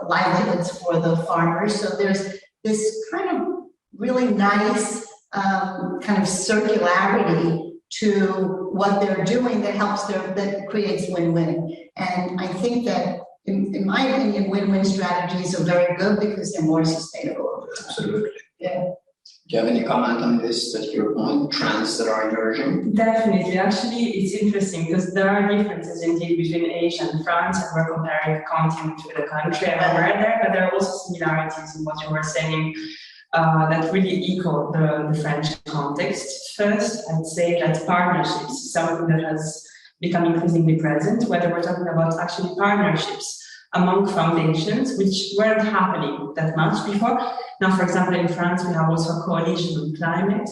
Speaker 2: livelihoods for the farmers. So there's this kind of really nice kind of circularity to what they're doing that that creates win-win. And I think that, in my opinion, win-win strategies are very good because they're more sustainable.
Speaker 1: Absolutely.
Speaker 2: Yeah.
Speaker 1: Do you have any comment on this, that your point, trends that are emerging?
Speaker 3: Definitely. Actually, it's interesting because there are differences indeed between Asia and France, and we're comparing a continent with a country. I'm aware there, but there are also similarities in what you were saying that really echo the French context. First, I'd say that partnerships is something that has become increasingly present, whether we're talking about actually partnerships among foundations, which weren't happening that much before. Now, for example, in France, we have also a coalition on climate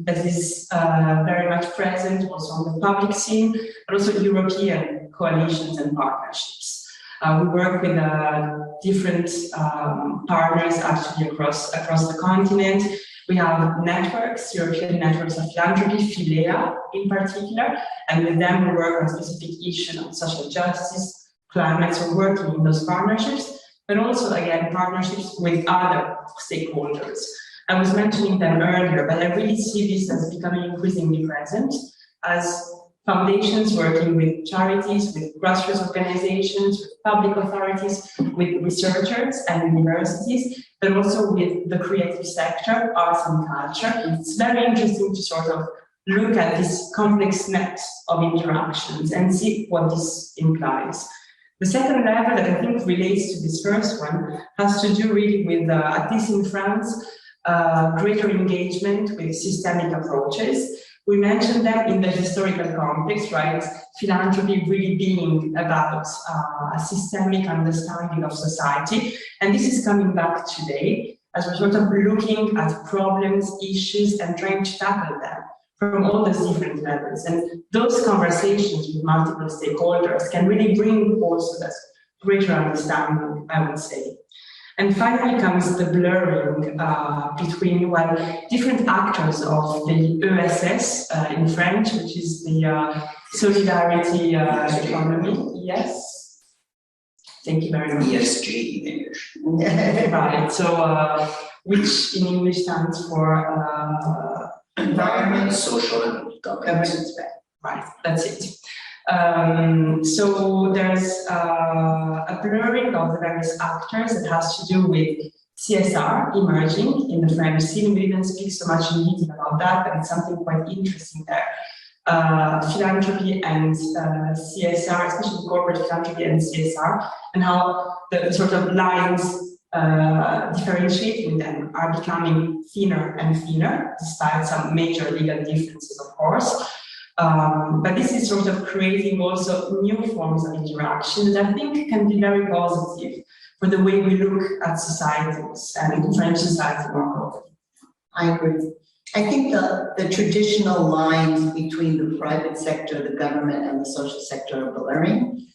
Speaker 3: that is very much present also on the public scene, but also European coalitions and partnerships. We work with different partners actually across the continent. We have networks, European networks of philanthropy, Philea in particular, and with them we work on specific issues on social justice, climate, so working in those partnerships, but also, again, partnerships with other stakeholders. I was mentioning them earlier, but I really see this as becoming increasingly present as foundations working with charities, with grassroots organizations, with public authorities, with researchers and universities, but also with the creative sector, arts and culture. It's very interesting to sort of look at this complex net of interactions and see what this implies. The second level that I think relates to this first one has to do really with, at least in France, greater engagement with systemic approaches. We mentioned that in the historical context, right? Philanthropy really being about a systemic understanding of society. And this is coming back today as we're sort of looking at problems, issues, and trying to tackle them from all those different levels. And those conversations with multiple stakeholders can really bring also that greater understanding, I would say. And finally comes the blurring between, well, different actors of the ESS in French, which is the solidarity economy. Yes. Thank you very much.
Speaker 1: ESG in English.
Speaker 3: Right. So, which in English stands for
Speaker 1: environment, social, and governance.
Speaker 3: Right, that's it. So there's a blurring of the various actors that has to do with CSR emerging in the French scene. We didn't speak so much in detail about that, but it's something quite interesting there. Philanthropy and CSR, especially corporate philanthropy and CSR, and how the sort of lines differentiating them are becoming thinner and thinner, despite some major legal differences, of course. But this is sort of creating also new forms of interaction that I think can be very positive for the way we look at societies and French society more broadly.
Speaker 2: I agree. I think the traditional lines between the private sector, the government, and the social sector are blurring,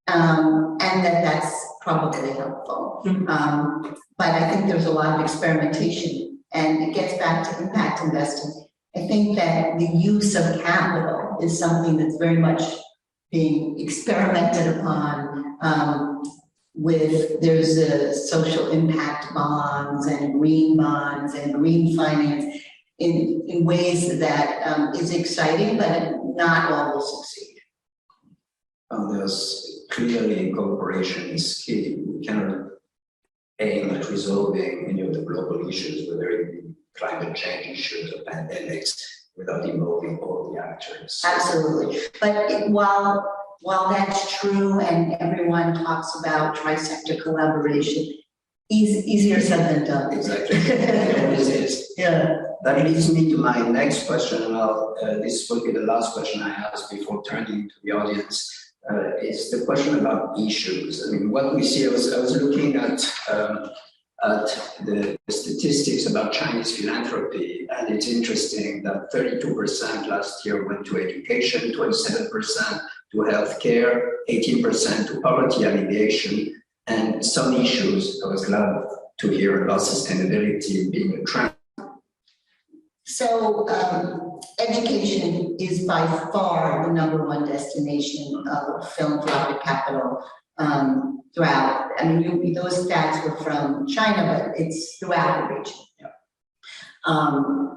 Speaker 2: and that's probably helpful. But I think there's a lot of experimentation, and it gets back to impact investing. I think that the use of capital is something that's very much being experimented upon. There's social impact bonds and green finance in ways that is exciting, but not all will succeed.
Speaker 1: There's clearly cooperation is key. We cannot aim at resolving any of the global issues, whether it be climate change issues or pandemics, without involving all the actors.
Speaker 2: Absolutely. But while that's true and everyone talks about tri-sector collaboration, easier said than done.
Speaker 1: Exactly. It always is.
Speaker 2: Yeah.
Speaker 1: That leads me to my next question, and this will be the last question I ask before turning to the audience. Is the question about issues. I mean, what we see, I was looking at the statistics about Chinese philanthropy, and it's interesting that 32% last year went to education, 27% to healthcare, 18% to poverty alleviation, and some issues. I was glad to hear about sustainability being a trend.
Speaker 2: So education is by far the #1 destination of philanthropic capital throughout. I mean, those stats were from China, but it's throughout the region.
Speaker 1: Yeah.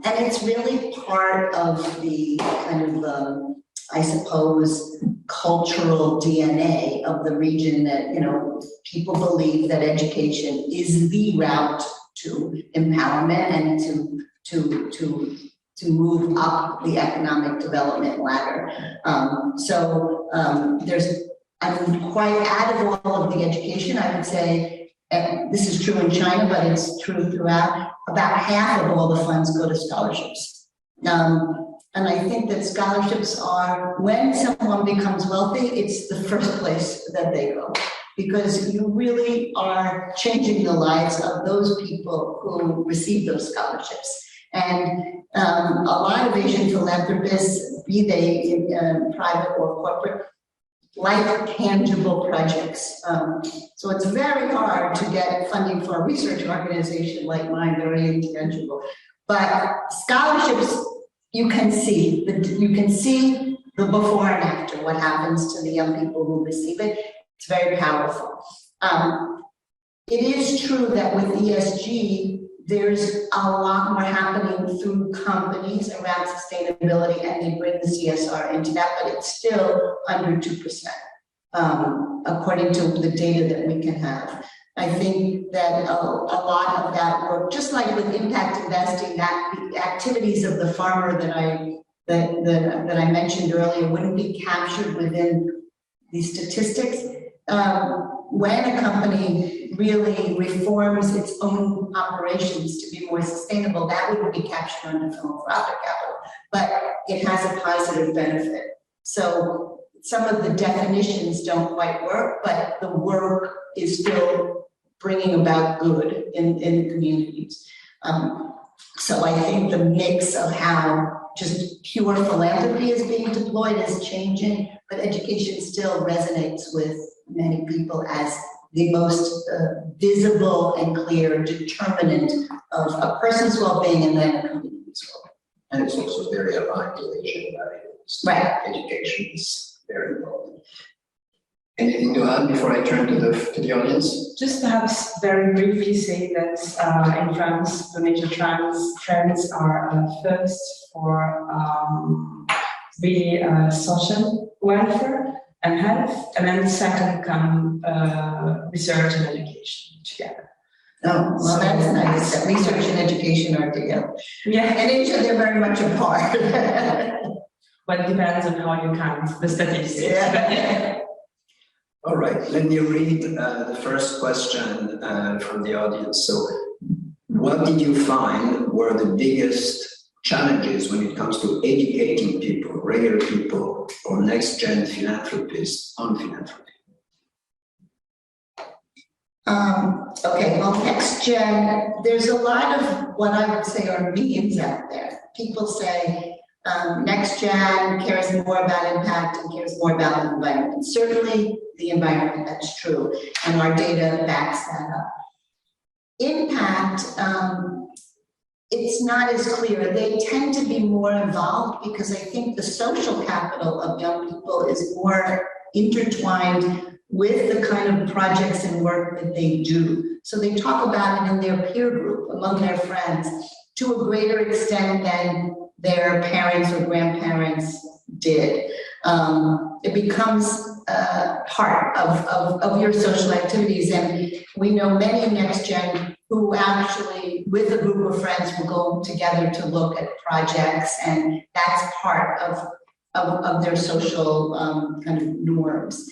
Speaker 2: And it's really part of the kind of, I suppose, cultural DNA of the region that, people believe that education is the route to empowerment and to move up the economic development ladder. I'm quite out of all of the education. I would say, and this is true in China, but it's true throughout, about half of all the funds go to scholarships. And I think that scholarships are, when someone becomes wealthy, it's the first place that they go, because you really are changing the lives of those people who receive those scholarships. And a lot of Asian philanthropists, be they in private or corporate, like tangible projects. So it's very hard to get funding for a research organization like mine, very intangible. But scholarships, you can see the before and after, what happens to the young people who receive it. It's very powerful. It is true that with ESG, there's a lot more happening through companies around sustainability, and they bring the CSR into that, but it's still under 2%, according to the data that we can have. I think that a lot of that work, just like with impact investing, that the activities of the farmer that I mentioned earlier wouldn't be captured within these statistics. When a company really reforms its own operations to be more sustainable, that wouldn't be captured under philanthropic capital, but it has a positive benefit. So some of the definitions don't quite work, but the work is still bringing about good in the communities. So I think the mix of how just pure philanthropy is being deployed is changing, but education still resonates with many people as the most visible and clear determinant of a person's well-being and then a community's well-being.
Speaker 1: And it's also very aligned to Asian values.
Speaker 2: Right.
Speaker 1: Education is very important. Anything to add before I turn to the audience?
Speaker 3: Just perhaps very briefly say that in France, the major trends are first for really social welfare and health, and then second come research and education together.
Speaker 2: Oh, well, that's nice. That research and education are together.
Speaker 3: Yeah.
Speaker 2: In Asia, they're very much apart.
Speaker 3: Well, it depends on how you count the statistics.
Speaker 2: Yeah.
Speaker 1: All right, let me read the first question from the audience. So, what did you find were the biggest challenges when it comes to educating people, regular people, or next-gen philanthropists on philanthropy?
Speaker 2: Okay, well, next gen, there's a lot of what I would say are memes out there. People say next gen cares more about impact and cares more about the environment. Certainly the environment, that's true, and our data backs that up. Impact, it's not as clear. They tend to be more involved because I think the social capital of young people is more intertwined with the kind of projects and work that they do. So they talk about it in their peer group, among their friends, to a greater extent than their parents or grandparents did. It becomes part of your social activities. And we know many next gen who actually, with a group of friends, will go together to look at projects, and that's part of their social kind of norms.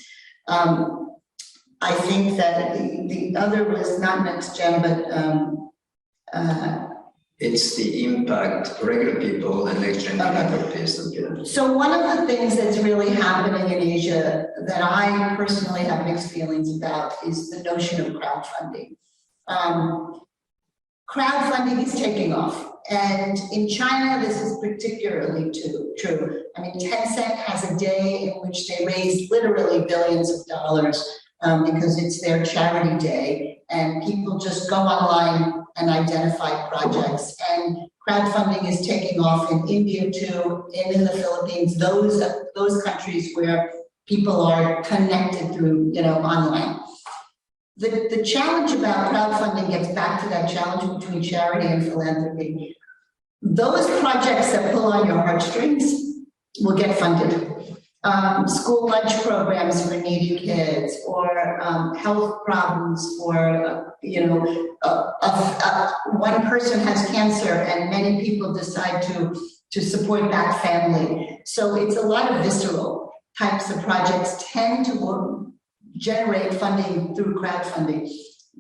Speaker 2: I think that the other was not next gen, but
Speaker 1: it's the impact, regular people and next-gen philanthropists.
Speaker 2: So one of the things that's really happening in Asia that I personally have mixed feelings about is the notion of crowdfunding. Crowdfunding is taking off. And in China, this is particularly true. I mean, Tencent has a day in which they raise literally billions of dollars because it's their charity day, and people just go online and identify projects. And crowdfunding is taking off in India too, and in the Philippines, those countries where people are connected through, online. The challenge about crowdfunding gets back to that challenge between charity and philanthropy. Those projects that pull on your heartstrings will get funded. School lunch programs for needy kids, or health problems for, one person has cancer and many people decide to support that family. So it's a lot of visceral types of projects tend to generate funding through crowdfunding.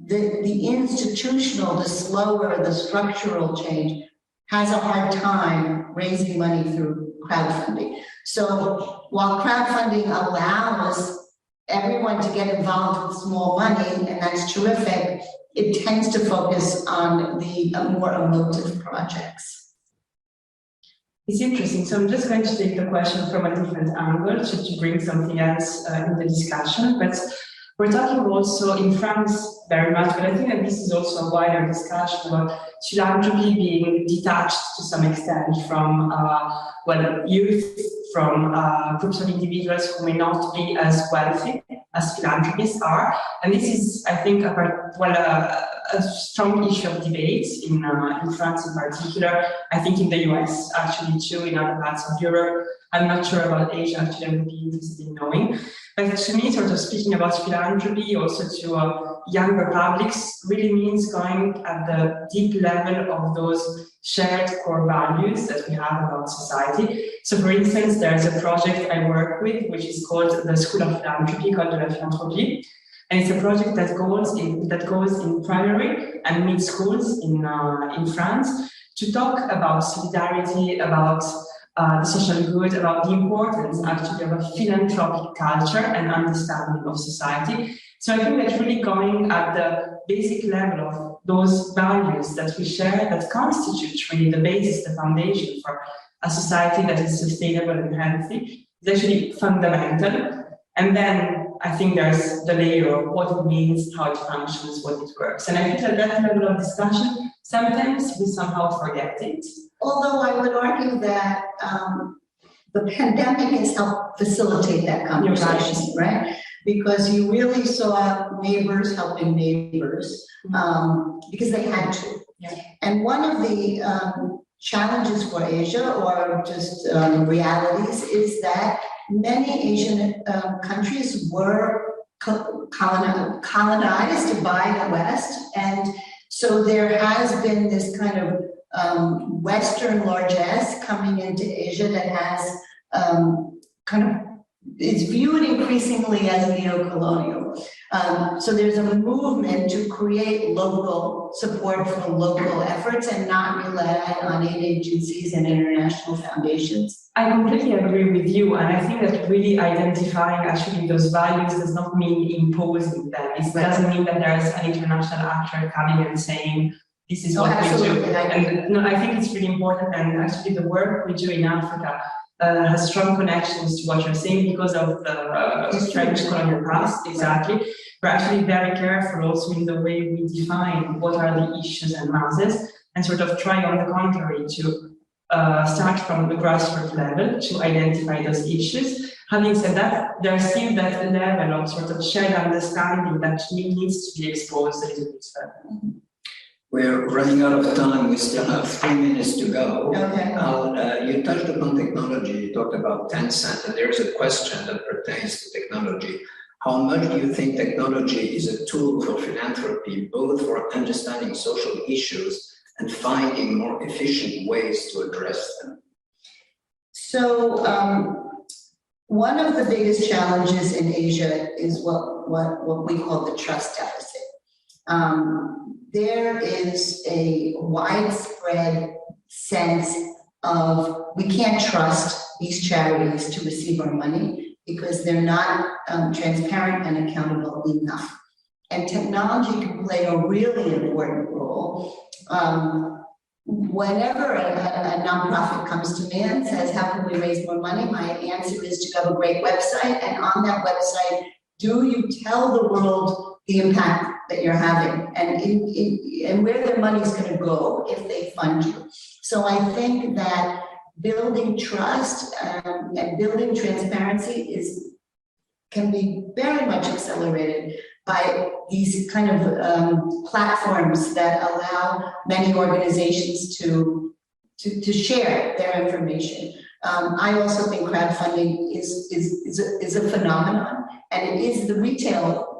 Speaker 2: The institutional, the slower, the structural change has a hard time raising money through crowdfunding. So while crowdfunding allows everyone to get involved with small money, and that's terrific, it tends to focus on the more emotive projects.
Speaker 3: It's interesting. So I'm just going to take the question from a different angle to bring something else in the discussion. But we're talking also in France very much, but I think that this is also a wider discussion about philanthropy being detached to some extent from youth, from groups of individuals who may not be as wealthy as philanthropists are. And this is, I think, a strong issue of debate in France in particular. I think in the US actually too, in other parts of Europe. I'm not sure about Asia, actually, I would be interested in knowing. But to me, sort of speaking about philanthropy also to younger publics really means going at the deep level of those shared core values that we have about society. So for instance, there's a project I work with, which is called the School of Philanthropy, École de la Philanthropie. And it's a project that goes in primary and mid schools in France to talk about solidarity, about the social good, about the importance actually of a philanthropic culture and understanding of society. So I think that's really going at the basic level of those values that we share, that constitute really the basis, the foundation for a society that is sustainable and healthy, is actually fundamental. And then I think there's the layer of what it means, how it functions, what it works. And I think at that level of discussion, sometimes we somehow forget it.
Speaker 2: Although I would argue that the pandemic has helped facilitate that conversation, right? because you really saw neighbors helping neighbors because they had to.
Speaker 3: Yeah.
Speaker 2: And one of the challenges for Asia, or just realities, is that many Asian countries were colonized by the West, and so there has been this kind of Western largesse coming into Asia that has is viewed increasingly as neo-colonial. So there's a movement to create local support for local efforts and not rely on aid agencies and international foundations.
Speaker 3: I completely agree with you, and I think that really identifying actually those values does not mean imposing them. It doesn't mean that there is an international actor coming and saying, this is what we do. And no, I think it's really important, and actually the work we do in Africa has strong connections to what you're saying because of the French colonial past, exactly. We're actually very careful also in the way we define what are the issues and masses, and sort of try on the contrary to start from the grassroots level to identify those issues. Having said that, there's still that level of sort of shared understanding that needs to be exposed a little bit further.
Speaker 1: We're running out of time. We still have 3 minutes to go.
Speaker 2: Okay.
Speaker 1: You touched upon technology. You talked about Tencent, and there's a question that pertains to technology. How much do you think technology is a tool for philanthropy, both for understanding social issues and finding more efficient ways to address them?
Speaker 2: So one of the biggest challenges in Asia is what we call the trust deficit. There is a widespread sense of we can't trust these charities to receive our money because they're not transparent and accountable enough. And technology can play a really important role. Whenever a nonprofit comes to me and says, how can we raise more money? My answer is to have a great website, and on that website, do you tell the world the impact that you're having and where their money is going to go if they fund you? So I think that building trust and building transparency can be very much accelerated by these kind of platforms that allow many organizations to share their information. I also think crowdfunding is a phenomenon, and it is the retail.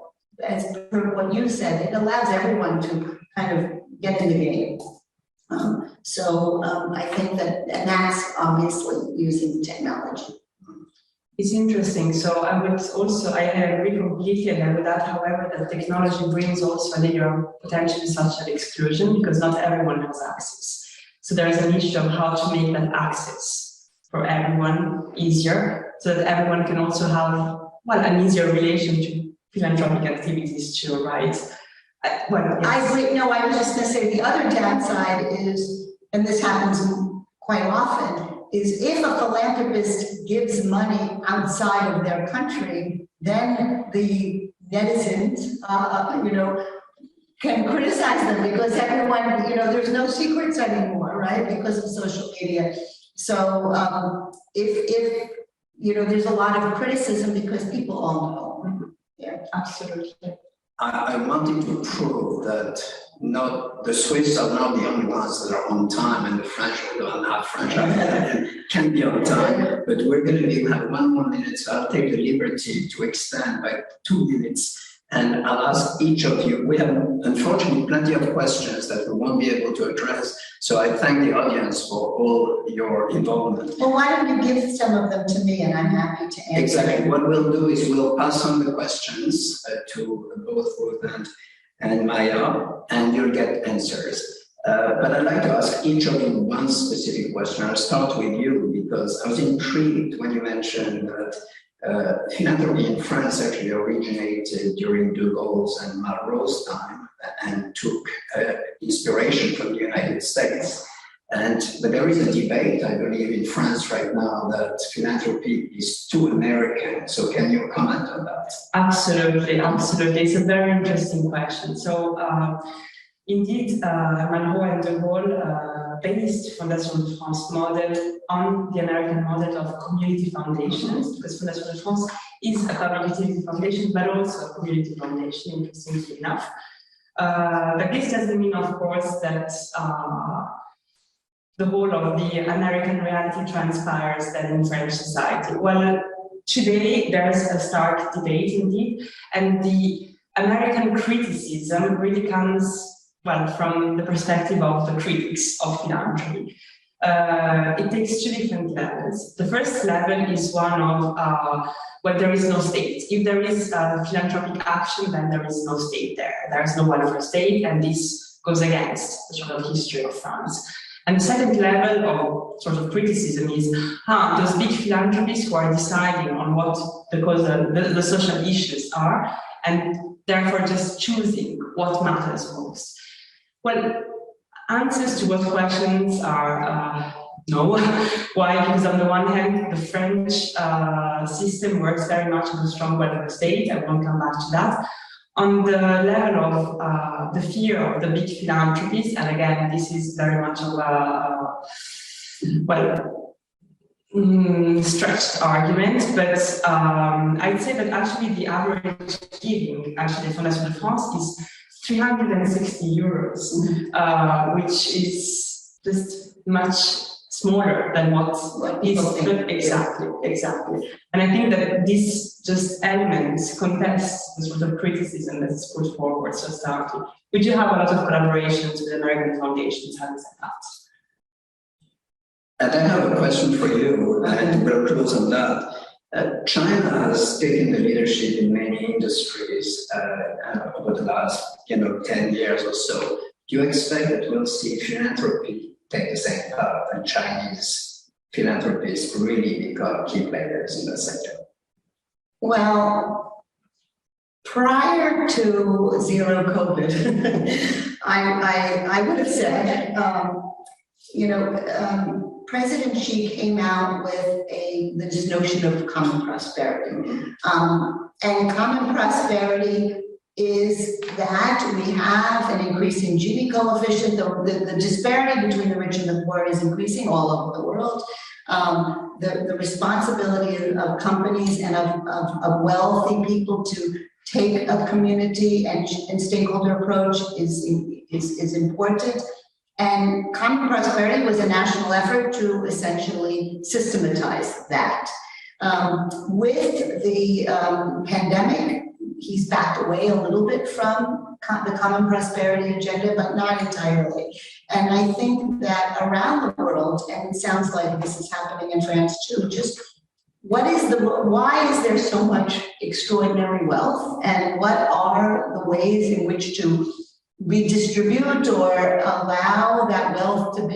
Speaker 2: As per what you said, it allows everyone to kind of get in the game. I think that, and that's obviously using technology.
Speaker 3: It's interesting. So I agree completely with that. However, that technology brings also a layer of potentially social exclusion because not everyone has access. So there is an issue of how to make that access for everyone easier, so that everyone can also have an easier relation to philanthropic activities too, right? Yes.
Speaker 2: I agree. No, I was just going to say the other downside is, and this happens quite often, is if a philanthropist gives money outside of their country, then the netizens, can criticize them because everyone, there's no secrets anymore, right? Because of social media. So if there's a lot of criticism because people all know. Yeah, absolutely.
Speaker 1: I wanted to prove that the Swiss are not the only ones that are on time, and the French, although not French, can be on time. But we're going to have 1 more minute, so I'll take the liberty to extend by 2 minutes. And I'll ask each of you. We have, unfortunately, plenty of questions that we won't be able to address. So I thank the audience for all your involvement.
Speaker 2: Well, why don't you give some of them to me, and I'm happy to answer.
Speaker 1: Exactly. What we'll do is we'll pass on the questions to both Ruth and Maja, and you'll get answers. But I'd like to ask each of you one specific question. I'll start with you because I was intrigued when you mentioned that philanthropy in France actually originated during De Gaulle's and Malraux's time and took inspiration from the United States. But there is a debate, I believe, in France right now that philanthropy is too American. So can you comment on that?
Speaker 3: Absolutely. It's a very interesting question. So indeed, Malraux and De Gaulle based Fondation de France model on the American model of community foundations, because Fondation de France is a public utility foundation, but also a community foundation, interestingly enough. But this doesn't mean, of course, that the whole of the American reality transpires then in French society. Well, today there's a stark debate indeed, and the American criticism really comes, well, from the perspective of the critics of philanthropy. It takes two different levels. The first level is one of where there is no state. If there is philanthropic action, then there is no state there. There is no welfare state, and this goes against the sort of history of France. And the second level of sort of criticism is those big philanthropists who are deciding on what the social issues are, and therefore just choosing what matters most. Well, answers to both questions are no. Why? Because on the one hand, the French system works very much on a strong welfare state. I won't come back to that. On the level of the fear of the big philanthropies, and again, this is very much of a, stretched argument, but I'd say that actually the average giving, actually, Fondation de France is 360 euros, which is just much smaller than what is exactly. And I think that this just element contests the sort of criticism that is put forward so starkly. We do have a lot of collaborations with American foundations, having said that.
Speaker 1: And I have a question for you, and we'll close on that. China has taken the leadership in many industries over the last 10 years or so. Do you expect that we'll see philanthropy take the same path and Chinese philanthropists really become key players in the sector?
Speaker 2: Well, prior to zero COVID, I would have said, President Xi came out with this notion of common prosperity. And common prosperity is that we have an increasing Gini coefficient. The disparity between the rich and the poor is increasing all over the world. The responsibility of companies and of wealthy people to take a community and stakeholder approach is important. And common prosperity was a national effort to essentially systematize that. With the pandemic, he's backed away a little bit from the common prosperity agenda, but not entirely. And I think that around the world, and it sounds like this is happening in France too, just why is there so much extraordinary wealth, and what are the ways in which to redistribute or allow that wealth to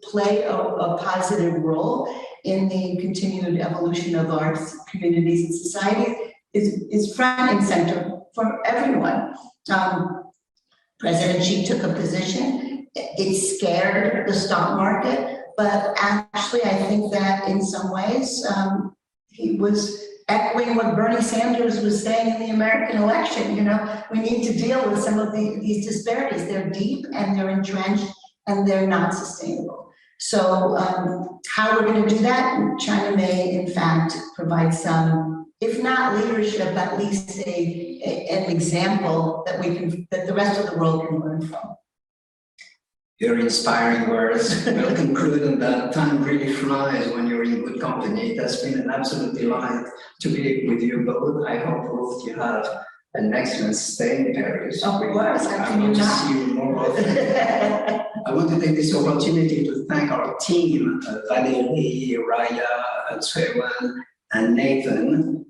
Speaker 2: play a positive role in the continued evolution of our communities and societies is front and center for everyone. President Xi took a position. It scared the stock market, but actually I think that in some ways he was echoing what Bernie Sanders was saying in the American election. We need to deal with some of these disparities. They're deep and they're entrenched and they're not sustainable. So how we're going to do that? China may, in fact, provide some, if not leadership, at least an example that the rest of the world can learn from.
Speaker 1: Your inspiring words. We'll conclude on that. Time really flies when you're in good company. It has been an absolute delight to be with you both. I hope, Ruth, you have an excellent stay in Paris.
Speaker 2: Of course,
Speaker 1: I want to see you more often. I want to take this opportunity to thank our team, Valérie, Raya, Tsuewan, and Nathan,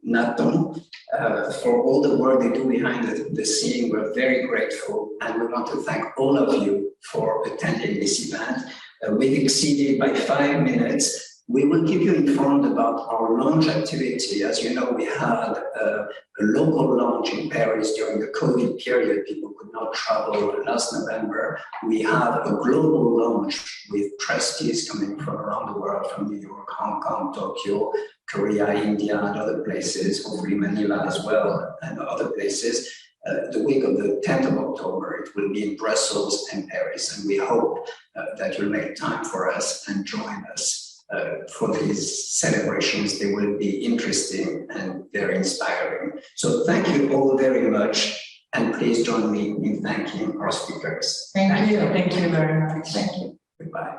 Speaker 1: for all the work they do behind the scene. We're very grateful, and we want to thank all of you for attending this event. We've exceeded by 5 minutes. We will keep you informed about our launch activity. As you know, we had a local launch in Paris during the COVID period. People could not travel last November. We have a global launch with trustees coming from around the world, from New York, Hong Kong, Tokyo, Korea, India, and other places, hopefully Manila as well, and other places. The week of the 10th of October, it will be in Brussels and Paris, and we hope that you'll make time for us and join us. for these celebrations. They will be interesting and very inspiring. So thank you all very much, and please join me in thanking our speakers.
Speaker 2: Thank you.
Speaker 3: Thank you very much.
Speaker 2: Thank you.
Speaker 1: Goodbye.